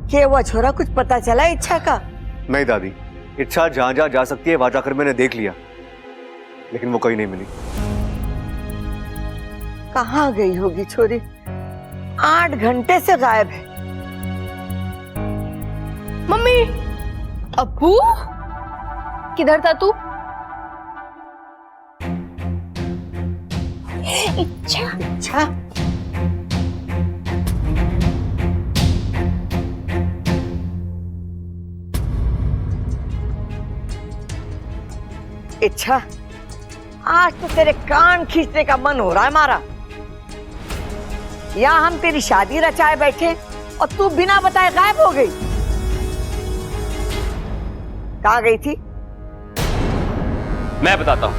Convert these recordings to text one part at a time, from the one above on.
कि वो छोरा कुछ पता चला इच्छा का? नहीं दादी, इच्छा जहां जहां जा सकती है वहां जाकर मैंने देख लिया, लेकिन वो कहीं नहीं मिली। कहाँ गई होगी छोरी? 8 घंटे से गायब है। मम्मी, अब्बू, किधर था तू? इच्छा इच्छा, आज तो तेरे कान खींचने का मन हो रहा है हमारा। यहाँ हम तेरी शादी रचाए बैठे और तू बिना बताए गायब हो गई। कहाँ गई थी? मैं बताता हूं।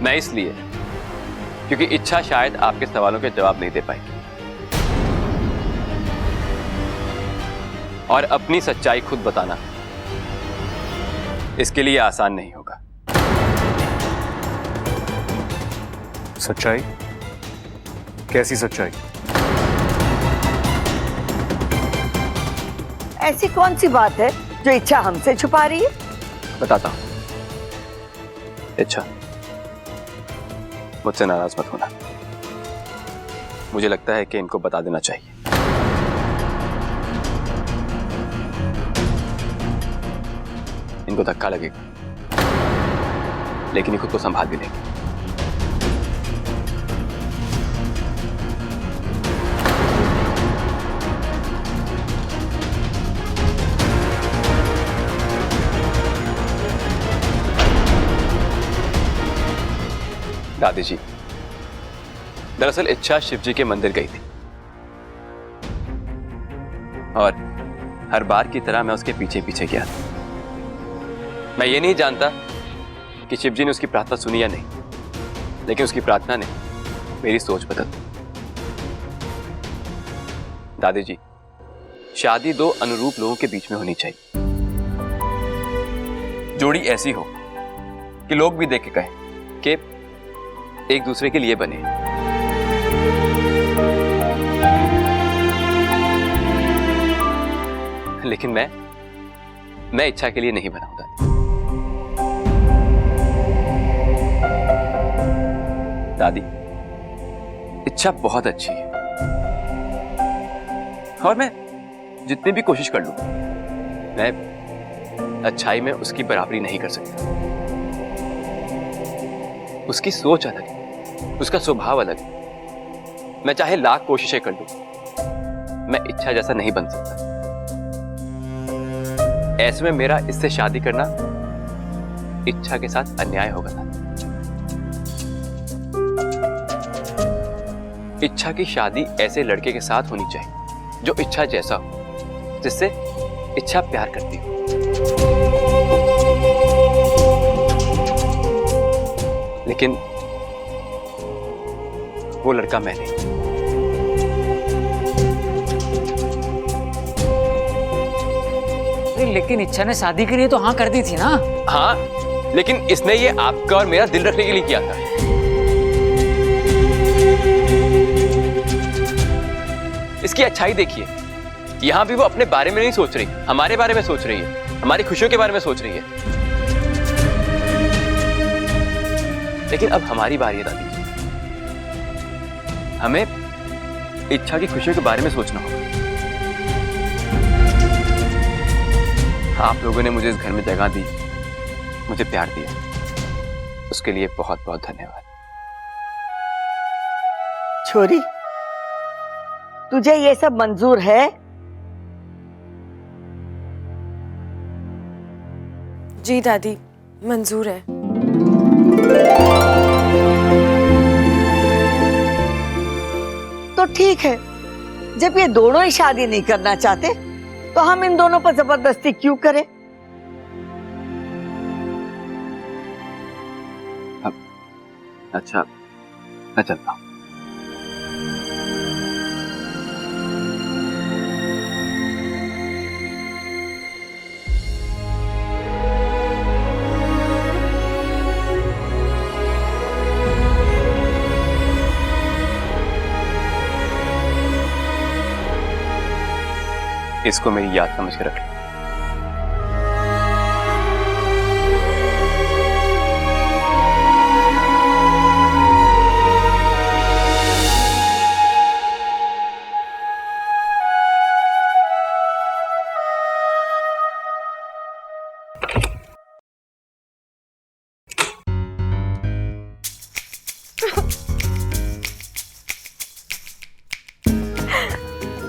मैं इसलिए क्योंकि इच्छा शायद आपके सवालों के जवाब नहीं दे पाएगी और अपनी सच्चाई खुद बताना इसके लिए आसान नहीं होगा। सच्चाई? कैसी सच्चाई? ऐसी कौन सी बात है जो इच्छा हमसे छुपा रही है? बताता हूं। इच्छा, मुझसे नाराज मत होना। मुझे लगता है कि इनको बता देना चाहिए। इनको धक्का लगेगा, लेकिन ये खुद को संभाल भी लेंगे। दादी जी, दरअसल इच्छा शिव जी के मंदिर गई थी और हर बार की तरह मैं उसके पीछे पीछे गया था। मैं ये नहीं जानता कि शिव जी ने उसकी प्रार्थना सुनी या नहीं, लेकिन उसकी प्रार्थना ने मेरी सोच बदल दी। दादी जी, शादी दो अनुरूप लोगों के बीच में होनी चाहिए। जोड़ी ऐसी हो कि लोग भी देख के कहें कि एक दूसरे के लिए बने। लेकिन मैं इच्छा के लिए नहीं बना हूं दादी। इच्छा बहुत अच्छी है और मैं जितनी भी कोशिश कर लूं, मैं अच्छाई में उसकी बराबरी नहीं कर सकता। उसकी सोच अलग है, उसका स्वभाव अलग है। मैं चाहे लाख कोशिशें कर लूं, मैं इच्छा जैसा नहीं बन सकता। ऐसे में मेरा इससे शादी करना इच्छा के साथ अन्याय होगा ना। इच्छा की शादी ऐसे लड़के के साथ होनी चाहिए जो इच्छा जैसा हो, जिससे इच्छा प्यार करती हो। लेकिन वो लड़का मैं नहीं। लेकिन इच्छा ने शादी के लिए तो हाँ कर दी थी ना। हाँ, लेकिन इसने ये आपका और मेरा दिल रखने के लिए किया था। इसकी अच्छाई देखिए, यहां भी वो अपने बारे में नहीं सोच रही, हमारे बारे में सोच रही है, हमारी खुशियों के बारे में सोच रही है। लेकिन अब हमारी बारी है दादी। हमें इच्छा की खुशियों के बारे में सोचना होगा। आप लोगों ने मुझे इस घर में जगह दी, मुझे प्यार दिया, उसके लिए बहुत बहुत धन्यवाद। छोरी, तुझे ये सब मंजूर है? जी दादी, मंजूर है। तो ठीक है, जब ये दोनों ही शादी नहीं करना चाहते तो हम इन दोनों पर जबरदस्ती क्यों करें? अच्छा, मैं चलता हूं। इसको मेरी याद समझ के रख लो।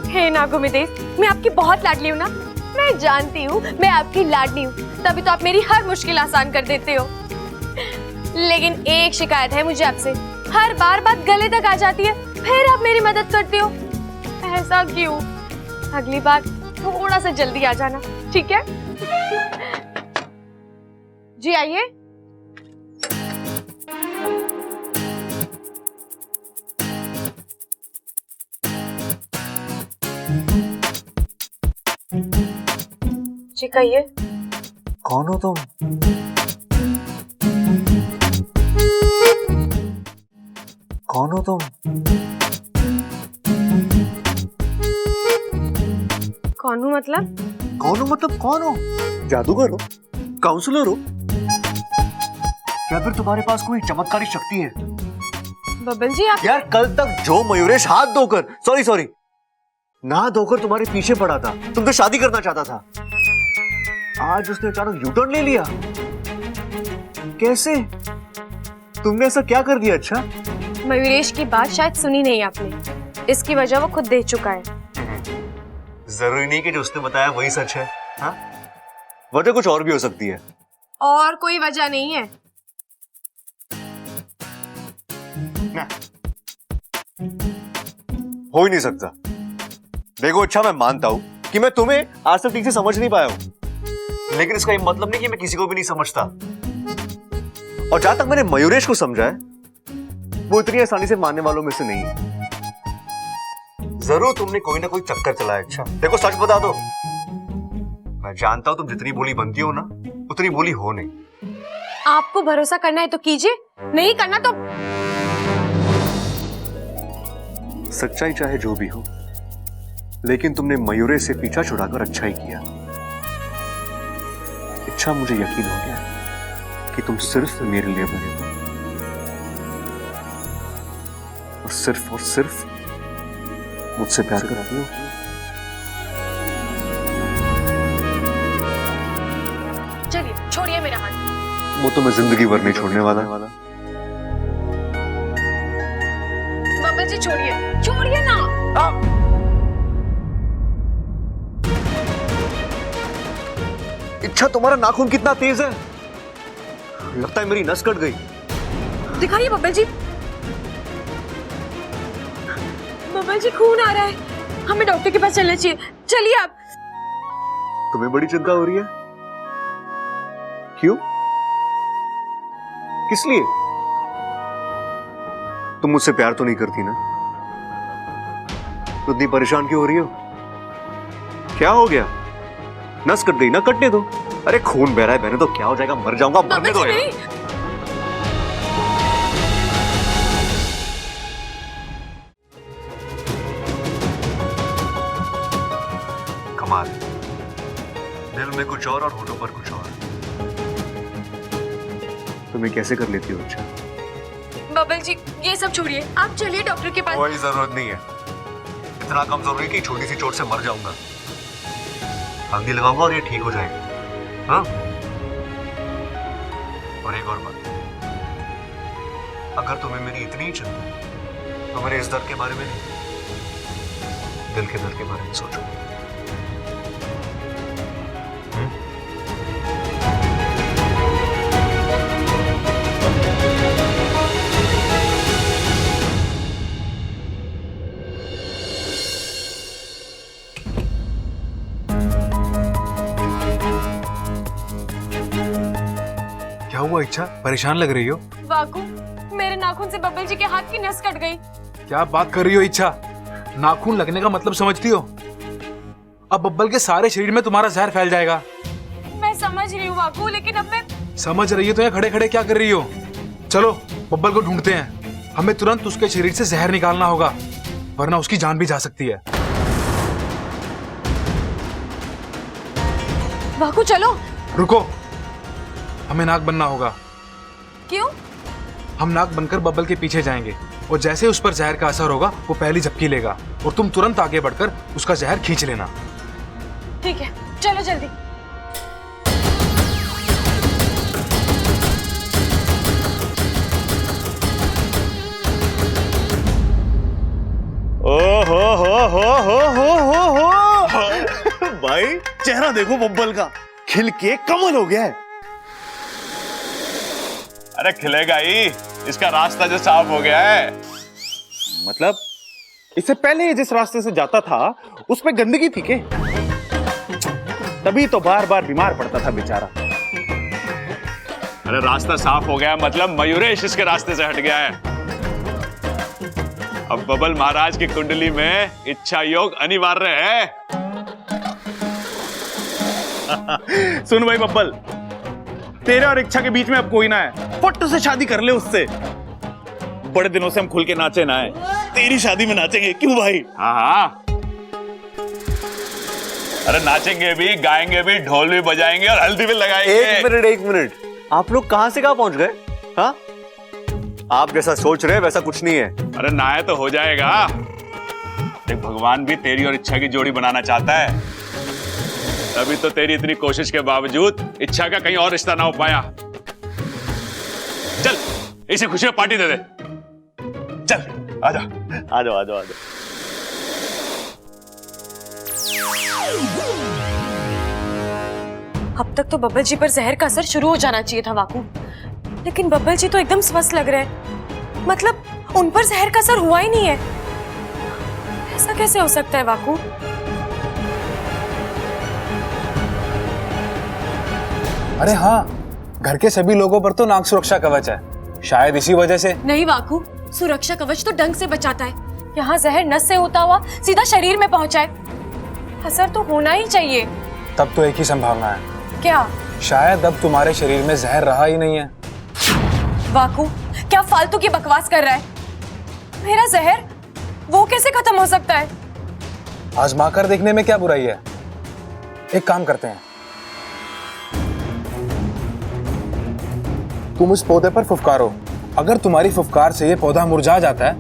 हे नागुमिदेव, मैं आपकी बहुत लाडली हूँ ना। मैं जानती हूँ मैं आपकी लाडली हूँ, तभी तो आप मेरी हर मुश्किल आसान कर देते हो। लेकिन एक शिकायत है मुझे आपसे, हर बार बात गले तक आ जाती है, फिर आप मेरी मदद करते हो। ऐसा क्यों? अगली बार थोड़ा सा जल्दी आ जाना, ठीक है? जी आइए। जी कहिए। कौन हो तुम? कौन हो तुम? कौन हूँ मतलब? कौन हो मतलब कौन हो? जादूगर हो? काउंसलर हो? या फिर तुम्हारे पास कोई चमत्कारी शक्ति है? बबल जी आप यार कल तक जो मयूरेश हाथ धोकर सॉरी ना धोकर तुम्हारे पीछे पड़ा था, तुमसे शादी करना चाहता था, आज उसने अचानक यू टर्न ले लिया। कैसे? तुमने ऐसा क्या कर दिया? अच्छा मयूरेश की बात शायद सुनी नहीं आपने, इसकी वजह वो खुद दे चुका है। जरूरी नहीं कि जो उसने बताया वही सच है। हाँ, वजह कुछ और भी हो सकती है। और कोई वजह नहीं है। ना, हो ही नहीं सकता। देखो अच्छा, मैं मानता हूं कि मैं तुम्हें आज तक ठीक से समझ नहीं पाया हूं, लेकिन इसका ये मतलब नहीं कि मैं किसी को भी नहीं समझता। और जहां तक मैंने मयूरेश को समझा है, वो इतनी आसानी से मानने वालों में से नहीं है। जरूर तुमने कोई ना कोई चक्कर चलाया। अच्छा देखो, सच बता दो, मैं जानता हूं तुम जितनी बोली बनती हो ना, उतनी बोली हो नहीं। आपको भरोसा करना है तो कीजिए, नहीं करना तो सच्चाई चाहे जो भी हो, लेकिन तुमने मयूरेश से पीछा छुड़ाकर अच्छा ही किया। अच्छा, मुझे यकीन हो गया कि तुम सिर्फ मेरे लिए बने हो, और सिर्फ मुझसे प्यार कर रही हो। चलिए छोड़िए मेरा हाथ। वो तो मैं जिंदगी भर नहीं छोड़ने वाला। बबल जी छोड़िए, छोड़िए ना। इच्छा, तुम्हारा नाखून कितना तेज है, लगता है मेरी नस कट गई। दिखाइए बबल जी। बबल जी खून आ रहा है, हमें डॉक्टर के पास चलना चाहिए। चलिए आप। तुम्हें बड़ी चिंता हो रही है? क्यों? किस लिए? तुम मुझसे प्यार तो नहीं करती ना? तो इतनी परेशान क्यों हो रही हो? क्या हो गया? नस कट गई ना, कटने दो। अरे खून बह रहा है, बहने तो क्या हो जाएगा, मर जाऊंगा, मरने दो यार। कमाल, दिल में कुछ और होठों पर कुछ और। तुम्हें कैसे कर लेती हो? अच्छा बबल जी ये सब छोड़िए, आप चलिए डॉक्टर के पास। कोई जरूरत नहीं है, इतना कमजोर नहीं कि छोटी सी चोट से मर जाऊंगा। हल्दी लगाऊंगा और ये ठीक हो जाएगा। हाँ? और एक और बात, अगर तुम्हें मेरी इतनी चिंता, तो मेरे इस दर्द के बारे में नहीं, दिल के दर्द के बारे में सोचो। क्या हुआ इच्छा, परेशान लग रही हो? वाकू, मेरे नाखून से बबल जी के हाथ की नस कट गई। क्या बात कर रही हो इच्छा? नाखून लगने का मतलब समझती हो? अब बब्बल के सारे शरीर में तुम्हारा जहर फैल जाएगा। मैं समझ रही हूँ वाकू, लेकिन अब मैं समझ रही हो तो यहाँ खड़े खड़े क्या कर रही हो? चलो बब्बल को ढूंढते हैं, हमें तुरंत उसके शरीर से जहर निकालना होगा, वरना उसकी जान भी जा सकती है। वाकू चलो। रुको, हमें नाग बनना होगा। क्यों? हम नाग बनकर बब्बल के पीछे जाएंगे और जैसे उस पर जहर का असर होगा वो पहली झपकी लेगा और तुम तुरंत आगे बढ़कर उसका जहर खींच लेना। ठीक है, चलो जल्दी। हो भाई चेहरा देखो बब्बल का, खिल के कमल हो गया है। अरे खिलेगा ही, इसका रास्ता जो साफ हो गया है। मतलब इससे पहले जिस रास्ते से जाता था उस पे गंदगी थी के, तभी तो बार बार बीमार पड़ता था बेचारा। अरे रास्ता साफ हो गया मतलब मयूरेश इसके रास्ते से हट गया है। अब बबल महाराज की कुंडली में इच्छा योग अनिवार्य है। सुन भाई बब्बल, तेरे और इच्छा के बीच में अब कोई ना है, फट से शादी कर ले उससे। बड़े दिनों से हम खुल के नाचे ना है, तेरी शादी में नाचेंगे, क्यों भाई? हाँ हाँ, अरे नाचेंगे भी, गाएंगे भी, ढोल भी बजाएंगे और हल्दी भी लगाएंगे। एक मिनट, आप लोग कहां से कहां पहुंच गए? हाँ, आप जैसा सोच रहे हैं वैसा कुछ नहीं है। अरे नाय तो हो जाएगा। देख भगवान भी तेरी और इच्छा की जोड़ी बनाना चाहता है, तभी तो तेरी इतनी कोशिश के बावजूद इच्छा का कहीं और रिश्ता ना हो पाया। चल इसे खुशी में पार्टी दे दे। चल आजा। आ जाओ आ जाओ आ जाओ। अब तक तो बब्बल जी पर जहर का असर शुरू हो जाना चाहिए था वाकू, लेकिन बब्बल जी तो एकदम स्वस्थ लग रहे हैं। मतलब उन पर जहर का असर हुआ ही नहीं है। ऐसा कैसे हो सकता है वाकू? अरे हाँ, घर के सभी लोगों पर तो नाग सुरक्षा कवच है, शायद इसी वजह से। नहीं वाकू, सुरक्षा कवच तो डंक से बचाता है। यहाँ जहर नस से होता हुआ सीधा शरीर में पहुंचा है। असर तो होना ही चाहिए। तब तो एक ही संभावना है। क्या? शायद अब तुम्हारे शरीर में जहर रहा ही नहीं है। वाकू क्या फालतू की बकवास कर रहा है? मेरा जहर वो कैसे खत्म हो सकता है? आजमा कर देखने में क्या बुराई है। एक काम करते हैं, तुम इस पौधे पर फुफकारो। अगर तुम्हारी फुफकार से ये पौधा मुरझा जाता है,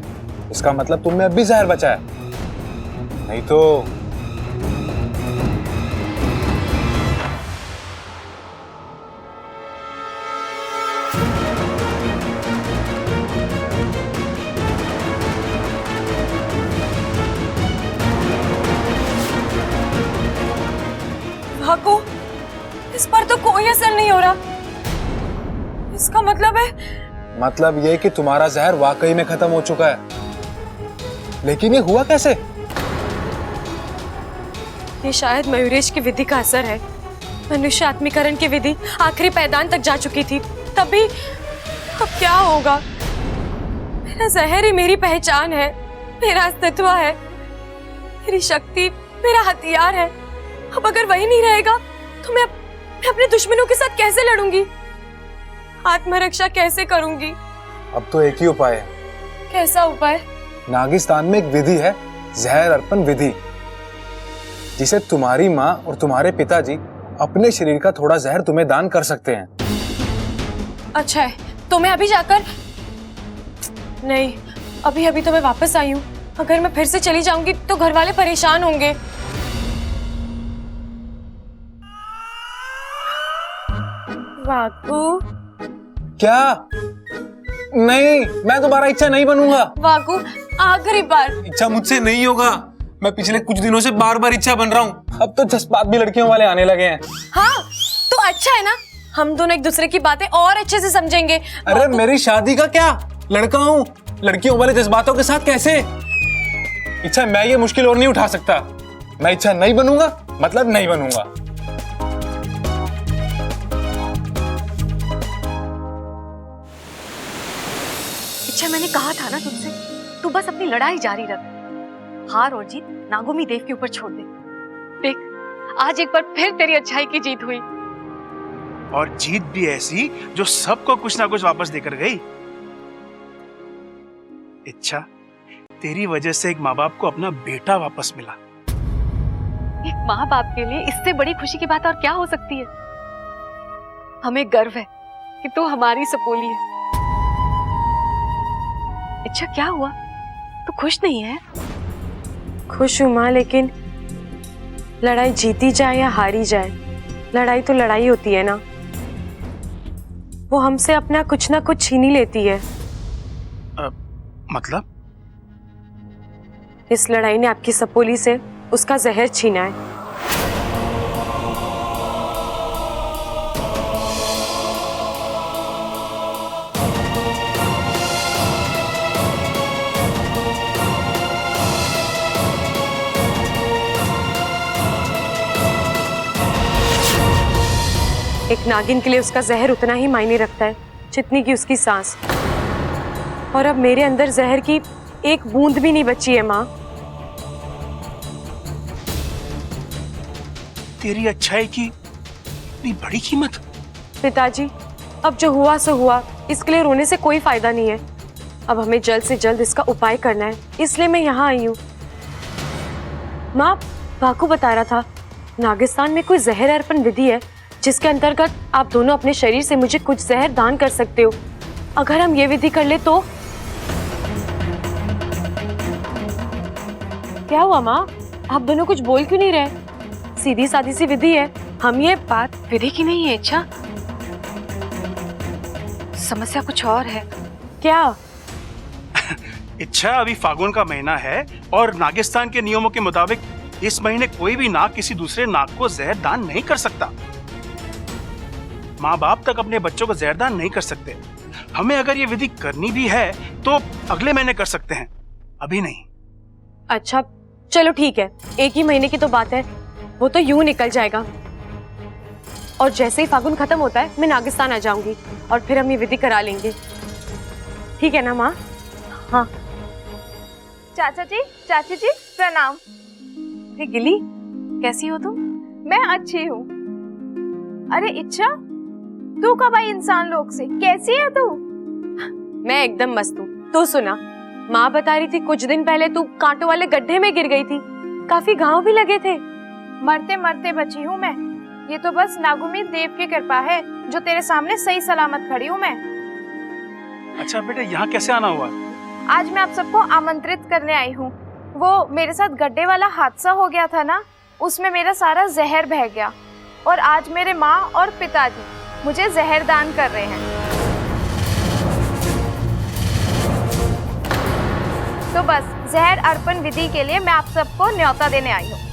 इसका मतलब तुम में अब भी जहर बचा है। नहीं तो वाकू, इस पर तो कोई असर नहीं हो रहा। इसका मतलब है? मतलब ये कि तुम्हारा जहर वाकई में खत्म हो चुका है। लेकिन ये हुआ कैसे? ये शायद मयूरेश की विधि का असर है। मनुष्य आत्मीकरण की विधि आखिरी पैदान तक जा चुकी थी, तभी अब क्या होगा? मेरा जहर ही मेरी पहचान है, मेरा अस्तित्व है, मेरी शक्ति, मेरा हथियार है। अब अगर वही नहीं रहेगा तो मैं अपने दुश्मनों के साथ कैसे लड़ूंगी? आत्मरक्षा कैसे करूंगी? अब तो एक ही उपाय है। कैसा उपाय? नागिस्तान में एक विधि है, जहर अर्पण विधि, जिसे तुम्हारी माँ और तुम्हारे पिताजी अपने शरीर का थोड़ा जहर तुम्हें दान कर सकते हैं। अच्छा है, तो मैं अभी जाकर? नहीं, अभी तो मैं वापस आई हूँ। अगर मैं फिर से चली जाऊंगी तो घर वाले परेशान होंगे। वाकू, क्या? नहीं, मैं दोबारा इच्छा नहीं बनूंगा। वाकू आखिरी बार। इच्छा मुझसे नहीं होगा। मैं पिछले कुछ दिनों से बार बार इच्छा बन रहा हूँ। अब तो जज्बात भी लड़कियों वाले आने लगे हैं। हाँ, तो अच्छा है ना, हम दोनों एक दूसरे की बातें और अच्छे से समझेंगे। अरे मेरी शादी का क्या? लड़का हूँ, लड़कियों वाले जज्बातों के साथ कैसे? इच्छा, मैं ये मुश्किल और नहीं उठा सकता। मैं इच्छा नहीं बनूंगा, मतलब नहीं बनूंगा। अच्छा, मैंने कहा था ना तुझसे, तू बस अपनी लड़ाई जारी रख। हार और जीत नागोमी देव के ऊपर छोड़ दे। देख, आज एक बार फिर तेरी अच्छाई की जीत हुई। और जीत भी ऐसी जो सबको कुछ ना कुछ वापस देकर गई। इच्छा, तेरी वजह से एक माँ बाप को अपना बेटा वापस मिला। एक माँ बाप के लिए इससे बड़ी खुशी की बात और क्या हो सकती है। हमें गर्व है कि तू हमारी सपोली है। अच्छा क्या हुआ, तू खुश नहीं है? खुश हूँ माँ, लेकिन लड़ाई जीती जाए या हारी जाए, लड़ाई तो लड़ाई होती है ना। वो हमसे अपना कुछ ना कुछ छीन ही लेती है। मतलब? इस लड़ाई ने आपकी सपोली से उसका जहर छीना है। एक नागिन के लिए उसका जहर उतना ही मायने रखता है जितनी की उसकी सांस। और अब मेरे अंदर जहर की एक बूंद भी नहीं बची है माँ। तेरी अच्छाई की इतनी बड़ी कीमत? पिताजी, अब जो हुआ सो हुआ, इसके लिए रोने से कोई फायदा नहीं है। अब हमें जल्द से जल्द इसका उपाय करना है, इसलिए मैं यहाँ आई हूँ। माँ, बाकू बता रहा था नागिस्तान में कोई जहर अर्पण विधि है जिसके अंतर्गत आप दोनों अपने शरीर से मुझे कुछ जहर दान कर सकते हो। अगर हम ये विधि कर ले तो। क्या हुआ माँ, आप दोनों कुछ बोल क्यों नहीं रहे? सीधी सादी सी विधि है, हम ये बात विधि की नहीं है इच्छा, समस्या कुछ और है। क्या? इच्छा, अभी फागुन का महीना है और नागिस्तान के नियमों के मुताबिक इस महीने कोई भी नाग किसी दूसरे नाग को जहर दान नहीं कर सकता। माँ बाप तक अपने बच्चों को जहर दान नहीं कर सकते। हमें अगर ये विधि करनी भी है तो अगले महीने कर सकते हैं, अभी नहीं। अच्छा चलो ठीक है, एक ही महीने की तो बात है, वो तो यूं निकल जाएगा। और जैसे ही फागुन खत्म होता है मैं नागिस्तान आ जाऊंगी और फिर हम ये विधि करा लेंगे। ठीक है ना माँ? हाँ। चाचा जी, चाची जी प्रणाम। अरे गिली, कैसी हो तुम? मैं अच्छी हूँ। अरे इच्छा, तू कब आई इंसान लोक से? कैसी है तू? मैं एकदम मस्त हूँ। तू सुना, माँ बता रही थी कुछ दिन पहले तू कांटों वाले गड्ढे में गिर गई थी, काफी घाव भी लगे थे। मरते मरते बची हूँ मैं। ये तो बस नागुमी देव की कृपा है जो तेरे सामने सही सलामत खड़ी हूँ मैं। अच्छा बेटा, यहाँ कैसे आना हुआ? आज मैं आप सबको आमंत्रित करने आई हूँ। वो मेरे साथ गड्ढे वाला हादसा हो गया था ना, उसमें मेरा सारा जहर बह गया और आज मेरे माँ और पिताजी मुझे जहर दान कर रहे हैं। तो बस जहर अर्पण विधि के लिए मैं आप सबको न्योता देने आई हूँ।